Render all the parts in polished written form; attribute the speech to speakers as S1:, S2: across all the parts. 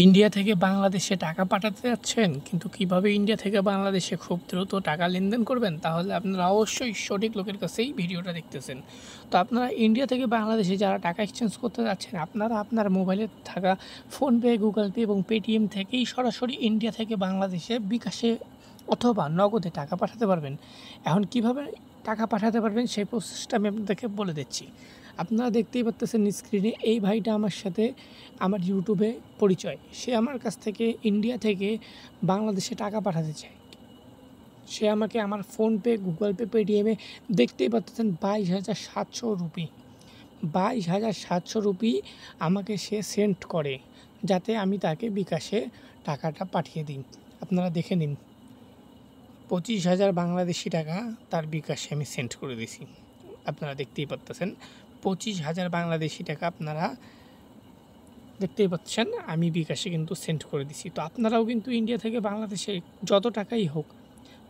S1: India থেকে বাংলাদেশে টাকা পাঠাতে যাচ্ছেন, কিন্তু কিভাবে ইন্ডিয়া থেকে বাংলাদেশে খুব দ্রুত টাকা লেনদেন করবেন, তাহলে আপনারা অবশ্যই সঠিক লোকের কাছেই ভিডিওটা দেখতেছেন। তো আপনারা ইন্ডিয়া থেকে বাংলাদেশে যারা টাকা এক্সচেঞ্জ করতে যাচ্ছেন, আপনারা আপনার মোবাইলে থাকা ফোনপে, গুগল পে এবং পেটিএম থেকেই সরাসরি ইন্ডিয়া থেকে বাংলাদেশে বিকাশে অথবা নগদে টাকা পাঠাতে পারবেন। এখন কিভাবে টাকা পাঠাতে পারবেন সেই প্রসেসটা আমি আপনাদেরকে বলে দিচ্ছি। আপনারা দেখতেই পারতেছেন স্ক্রিনে, এই ভাইটা আমার সাথে আমার ইউটিউবে পরিচয়। সে আমার কাছ থেকে ইন্ডিয়া থেকে বাংলাদেশে টাকা পাঠাতে চায়। সে আমাকে আমার ফোনপে, গুগল পে, পেটিএমে দেখতেই পাচ্ছেন 22,700 রুপি। 22,700 রুপি আমাকে সে সেন্ড করে, যাতে আমি তাকে বিকাশে টাকাটা পাঠিয়ে দিই। আপনারা দেখে নিন, 25,000 বাংলাদেশি টাকা তার বিকাশে আমি সেন্ড করে দিছি। আপনারা দেখতেই পাচ্ছেন 25,000 বাংলাদেশি টাকা আপনারা দেখতেই পাচ্ছেন আমি বিকাশে কিন্তু সেন্ড করে দিছি। তো আপনারাও কিন্তু ইন্ডিয়া থেকে বাংলাদেশে যত টাকাই হোক,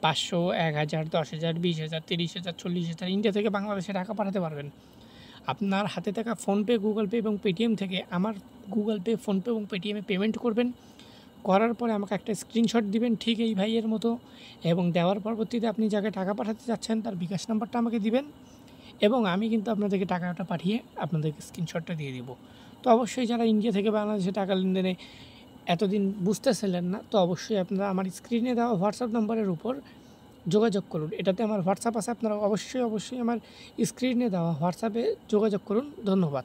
S1: 500, 1000, 10,000, 20,000, 30,000, 40,000 ইন্ডিয়া থেকে বাংলাদেশে টাকা পাঠাতে পারবেন। আপনার হাতে থাকা ফোনপে, গুগল পে এবং পেটিএম থেকে আমার গুগল পে, ফোনপে এবং পেটিএমে পেমেন্ট করবেন। করার পরে আমাকে একটা স্ক্রিনশট দিবেন ঠিক এই ভাইয়ের মতো, এবং দেওয়ার পরবর্তীতে আপনি যাকে টাকা পাঠাতে যাচ্ছেন তার বিকাশ নাম্বারটা আমাকে দিবেন, এবং আমি কিন্তু আপনাদেরকে টাকাটা পাঠিয়ে আপনাদেরকে স্ক্রিনশটটা দিয়ে দিব। তো অবশ্যই যারা ইন্ডিয়া থেকে বাংলাদেশে টাকা লেনদেনে এতদিন বুঝতেছিলেন না, তো অবশ্যই আপনারা আমার স্ক্রিনে দেওয়া হোয়াটসঅ্যাপ নম্বরের উপর যোগাযোগ করুন। এটাতে আমার হোয়াটসঅ্যাপ আছে, আপনারা অবশ্যই আমার স্ক্রিনে দেওয়া হোয়াটসঅ্যাপে যোগাযোগ করুন। ধন্যবাদ।